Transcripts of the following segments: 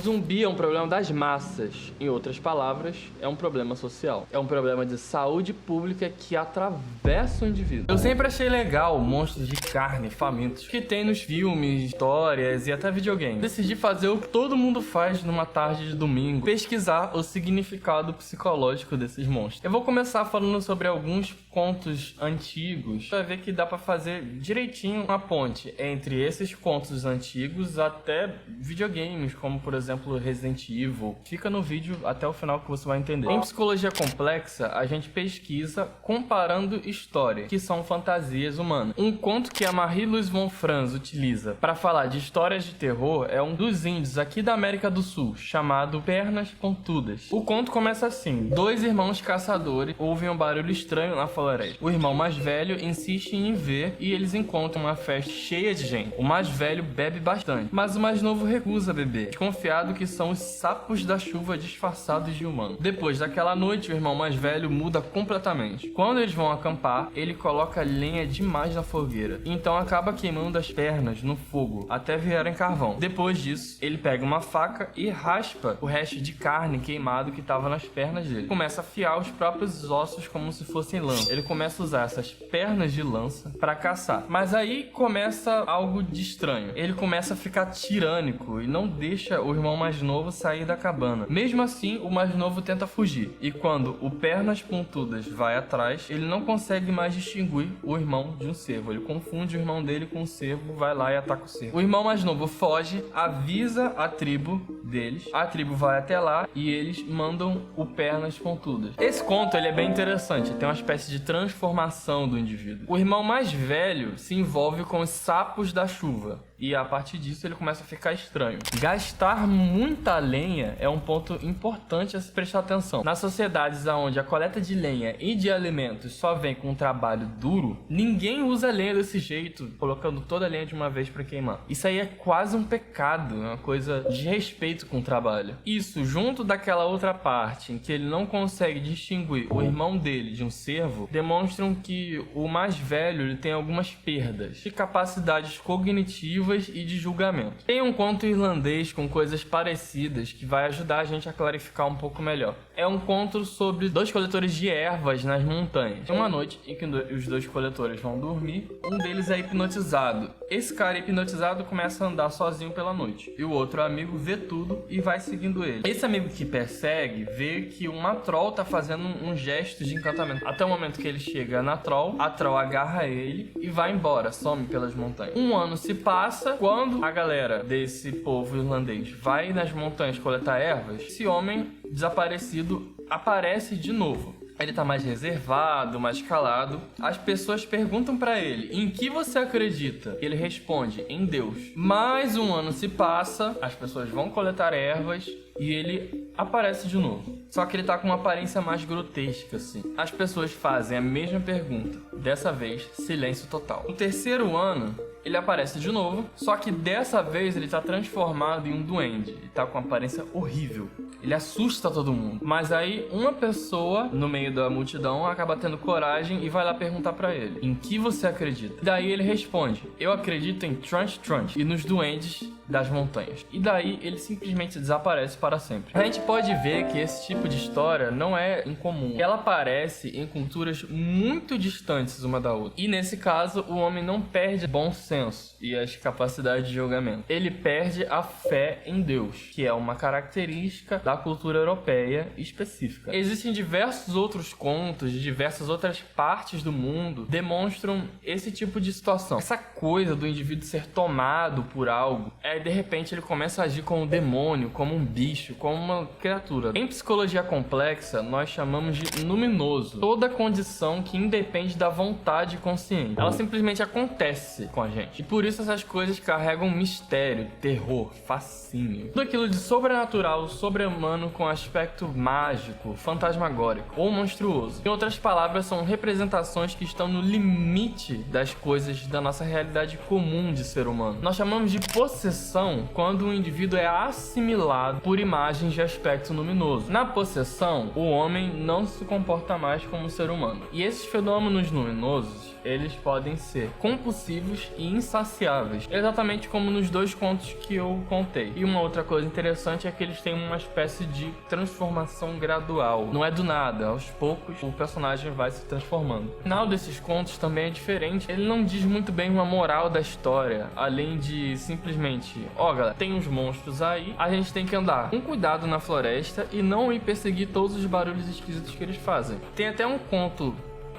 zumbi é um problema das massas. Em outras palavras, é um problema social. É um problema de saúde pública que atravessa o indivíduo. Eu sempre achei legal monstros de carne famintos que tem nos filmes, histórias e até videogames. Decidi fazer o que todo mundo faz numa tarde de domingo: pesquisar o significado psicológico desses monstros. Eu vou começar falando sobre alguns contos antigos para ver que dá para fazer direitinho uma ponte entre esses contos antigos até videogames, como por exemplo Resident Evil. Fica no vídeo até o final que você vai entender. Em psicologia complexa, a gente pesquisa comparando histórias, que são fantasias humanas. Um conto que a Marie-Louise von Franz utiliza para falar de histórias de terror é um dos índios aqui da América do Sul, chamado Pernas Pontudas. O conto começa assim: dois irmãos caçadores ouvem um barulho estranho na floresta. O irmão mais velho insiste em ver e eles encontram uma festa cheia de gente. O mais velho bebe bastante, mas o mais novo recusa beber, desconfiado que são os sapos da chuva disfarçados de humano. Depois daquela noite, o irmão mais velho muda completamente. Quando eles vão acampar, ele coloca lenha demais na fogueira, então acaba queimando as pernas no fogo até virarem carvão. Depois disso, ele pega uma faca e raspa o resto de carne queimado que estava nas pernas dele. Começa a afiar os próprios ossos como se fossem lã. Ele começa a usar essas pernas de lança para caçar. Mas aí começa algo de estranho. Ele começa a ficar tirânico e não deixa o irmão mais novo sair da cabana. Mesmo assim, o mais novo tenta fugir. E quando o Pernas Pontudas vai atrás, ele não consegue mais distinguir o irmão de um cervo. Ele confunde o irmão dele com o cervo, vai lá e ataca o cervo. O irmão mais novo foge, avisa a tribo deles. A tribo vai até lá e eles mandam o Pernas Pontudas. Esse conto ele é bem interessante. Tem uma espécie de transformação do indivíduo. O irmão mais velho se envolve com os sapos da chuva e a partir disso ele começa a ficar estranho. Gastar muita lenha é um ponto importante a se prestar atenção. Nas sociedades onde a coleta de lenha e de alimentos só vem com um trabalho duro, ninguém usa lenha desse jeito, colocando toda a lenha de uma vez para queimar. Isso aí é quase um pecado, é uma coisa de respeito com o trabalho. Isso, junto daquela outra parte em que ele não consegue distinguir o irmão dele de um cervo, demonstram que o mais velho ele tem algumas perdas de capacidades cognitivas e de julgamento. Tem um conto irlandês com coisas parecidas que vai ajudar a gente a clarificar um pouco melhor. É um conto sobre dois coletores de ervas nas montanhas. Uma noite em que os dois coletores vão dormir, um deles é hipnotizado. Esse cara hipnotizado começa a andar sozinho pela noite e o outro amigo vê tudo e vai seguindo ele. Esse amigo que persegue vê que uma troll tá fazendo um gesto de encantamento. Até o momento que ele chega na troll, a troll agarra ele e vai embora, some pelas montanhas. Um ano se passa. Quando a galera desse povo irlandês vai nas montanhas coletar ervas, esse homem desaparecido aparece de novo. Ele tá mais reservado, mais calado. As pessoas perguntam pra ele: em que você acredita? Ele responde: em Deus. Mais um ano se passa, as pessoas vão coletar ervas e ele aparece de novo. Só que ele tá com uma aparência mais grotesca, assim. As pessoas fazem a mesma pergunta. Dessa vez, silêncio total. No terceiro ano, ele aparece de novo, só que dessa vez ele tá transformado em um duende. Ele tá com uma aparência horrível. Ele assusta todo mundo. Mas aí uma pessoa no meio da multidão acaba tendo coragem e vai lá perguntar pra ele: em que você acredita? Daí ele responde: eu acredito em Trunch Trunch e nos duendes das montanhas. E daí ele simplesmente desaparece para sempre. A gente pode ver que esse tipo de história não é incomum. Ela aparece em culturas muito distantes uma da outra. E nesse caso, o homem não perde bom senso e as capacidades de julgamento. Ele perde a fé em Deus, que é uma característica da cultura europeia específica. Existem diversos outros contos de diversas outras partes do mundo que demonstram esse tipo de situação. Essa coisa do indivíduo ser tomado por algo, de repente ele começa a agir como um demônio, como um bicho, como uma criatura. Em psicologia complexa, nós chamamos de luminoso toda condição que independe da vontade consciente. Ela simplesmente acontece com a gente. E por isso essas coisas carregam mistério, terror, fascínio. Tudo aquilo de sobrenatural, sobre-humano com aspecto mágico, fantasmagórico ou monstruoso. Em outras palavras, são representações que estão no limite das coisas da nossa realidade comum de ser humano. Nós chamamos de possessão quando o indivíduo é assimilado por imagens de aspecto luminoso. Na possessão, o homem não se comporta mais como um ser humano. E esses fenômenos luminosos eles podem ser compulsivos e insaciáveis, exatamente como nos dois contos que eu contei. E uma outra coisa interessante é que eles têm uma espécie de transformação gradual. Não é do nada, aos poucos o personagem vai se transformando. O final desses contos também é diferente. Ele não diz muito bem uma moral da história, além de simplesmente, ó galera, tem uns monstros aí, a gente tem que andar com cuidado na floresta e não ir perseguir todos os barulhos esquisitos que eles fazem. Tem até um conto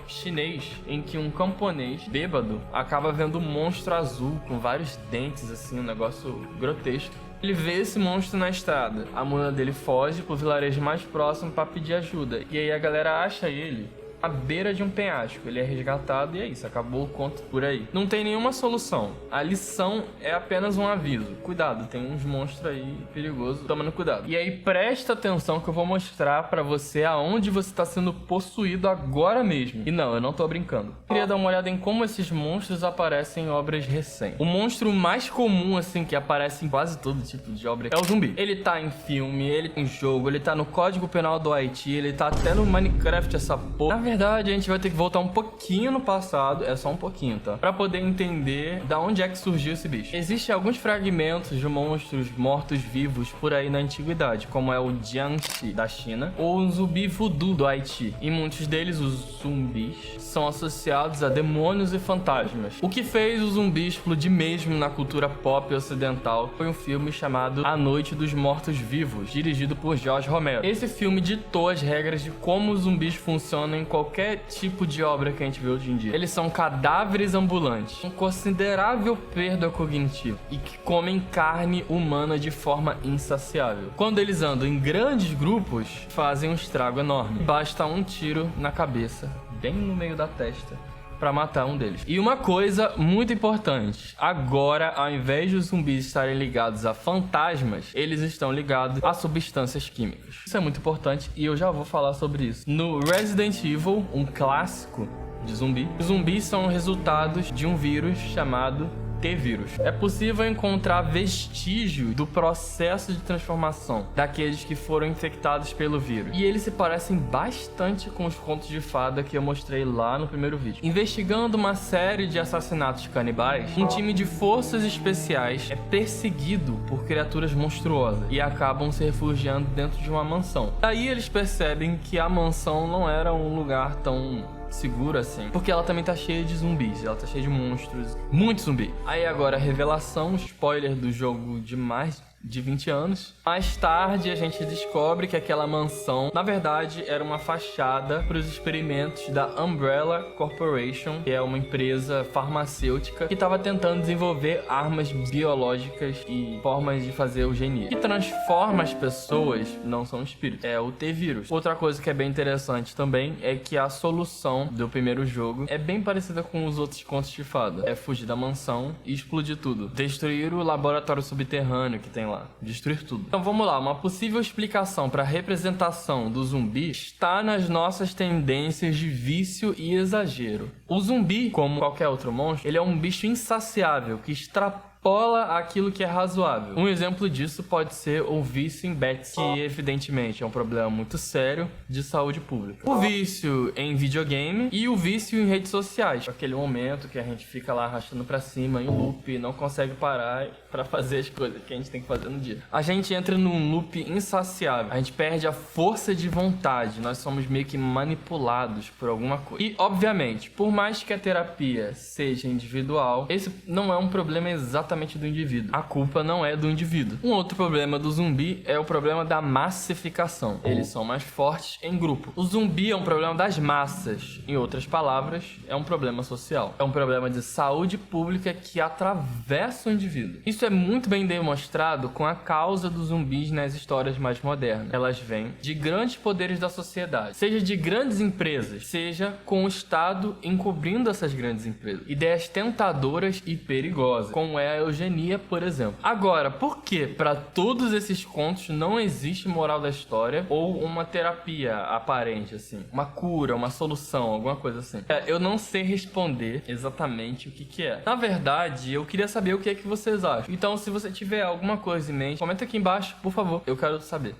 chinês em que um camponês bêbado acaba vendo um monstro azul com vários dentes, assim, um negócio grotesco. Ele vê esse monstro na estrada. A mulher dele foge pro vilarejo mais próximo para pedir ajuda. E aí a galera acha ele à beira de um penhasco. Ele é resgatado e é isso, acabou o conto por aí. Não tem nenhuma solução. A lição é apenas um aviso. Cuidado, tem uns monstros aí perigosos, tomando cuidado. E aí presta atenção que eu vou mostrar pra você aonde você tá sendo possuído agora mesmo. E não, eu não tô brincando. Eu queria dar uma olhada em como esses monstros aparecem em obras recentes. O monstro mais comum, assim, que aparece em quase todo tipo de obra é o zumbi. Ele tá em filme, ele tá em jogo, ele tá no Código Penal do Haiti, ele tá até no Minecraft, essa porra. Na verdade, a gente vai ter que voltar um pouquinho no passado, é só um pouquinho, tá? Pra poder entender da onde é que surgiu esse bicho. Existem alguns fragmentos de monstros mortos-vivos por aí na antiguidade, como é o Jiangxi da China ou o zumbi voodoo do Haiti. E muitos deles, os zumbis, são associados a demônios e fantasmas. O que fez o zumbi explodir mesmo na cultura pop ocidental foi um filme chamado A Noite dos Mortos-Vivos, dirigido por Jorge Romero. Esse filme ditou as regras de como os zumbis funcionam em qualquer tipo de obra que a gente vê hoje em dia. Eles são cadáveres ambulantes, com considerável perda cognitiva e que comem carne humana de forma insaciável. Quando eles andam em grandes grupos, fazem um estrago enorme. Basta um tiro na cabeça, bem no meio da testa, pra matar um deles. E uma coisa muito importante, agora, ao invés dos zumbis estarem ligados a fantasmas, eles estão ligados a substâncias químicas. Isso é muito importante e eu já vou falar sobre isso. No Resident Evil, um clássico de zumbi, os zumbis são resultados de um vírus chamado T-vírus. É possível encontrar vestígio do processo de transformação daqueles que foram infectados pelo vírus. E eles se parecem bastante com os contos de fada que eu mostrei lá no primeiro vídeo. Investigando uma série de assassinatos canibais, um time de forças especiais é perseguido por criaturas monstruosas e acabam se refugiando dentro de uma mansão. Daí eles percebem que a mansão não era um lugar tão seguro assim, porque ela também tá cheia de zumbis, ela tá cheia de monstros, muito zumbi. Aí agora a revelação, spoiler do jogo de mais de 20 anos. Mais tarde a gente descobre que aquela mansão, na verdade, era uma fachada para os experimentos da Umbrella Corporation, que é uma empresa farmacêutica que estava tentando desenvolver armas biológicas e formas de fazer eugenia. Que transforma as pessoas, não são espíritos, é o T-vírus. Outra coisa que é bem interessante também é que a solução do primeiro jogo é bem parecida com os outros contos de fada. É fugir da mansão e explodir tudo. Destruir o laboratório subterrâneo que tem lá. Destruir tudo. Então vamos lá, uma possível explicação para a representação do zumbi está nas nossas tendências de vício e exagero. O zumbi, como qualquer outro monstro, ele é um bicho insaciável que extrapola aquilo que é razoável. Um exemplo disso pode ser o vício em bets, que evidentemente é um problema muito sério de saúde pública. O vício em videogame e o vício em redes sociais. Aquele momento que a gente fica lá arrastando pra cima em loop e não consegue parar pra fazer as coisas que a gente tem que fazer no dia. A gente entra num loop insaciável. A gente perde a força de vontade. Nós somos meio que manipulados por alguma coisa. E, obviamente, por mais que a terapia seja individual, esse não é um problema exatamente do indivíduo. A culpa não é do indivíduo. Um outro problema do zumbi é o problema da massificação. Eles são mais fortes em grupo. O zumbi é um problema das massas. Em outras palavras, é um problema social. É um problema de saúde pública que atravessa o indivíduo. Isso é muito bem demonstrado com a causa dos zumbis nas histórias mais modernas. Elas vêm de grandes poderes da sociedade, seja de grandes empresas, seja com o Estado encobrindo essas grandes empresas. Ideias tentadoras e perigosas, como é a eugenia, por exemplo. Agora, por que para todos esses contos não existe moral da história ou uma terapia aparente, assim? Uma cura, uma solução, alguma coisa assim? Eu não sei responder exatamente o que é. Na verdade, eu queria saber o que é que vocês acham. Então, se você tiver alguma coisa em mente, comenta aqui embaixo, por favor. Eu quero saber.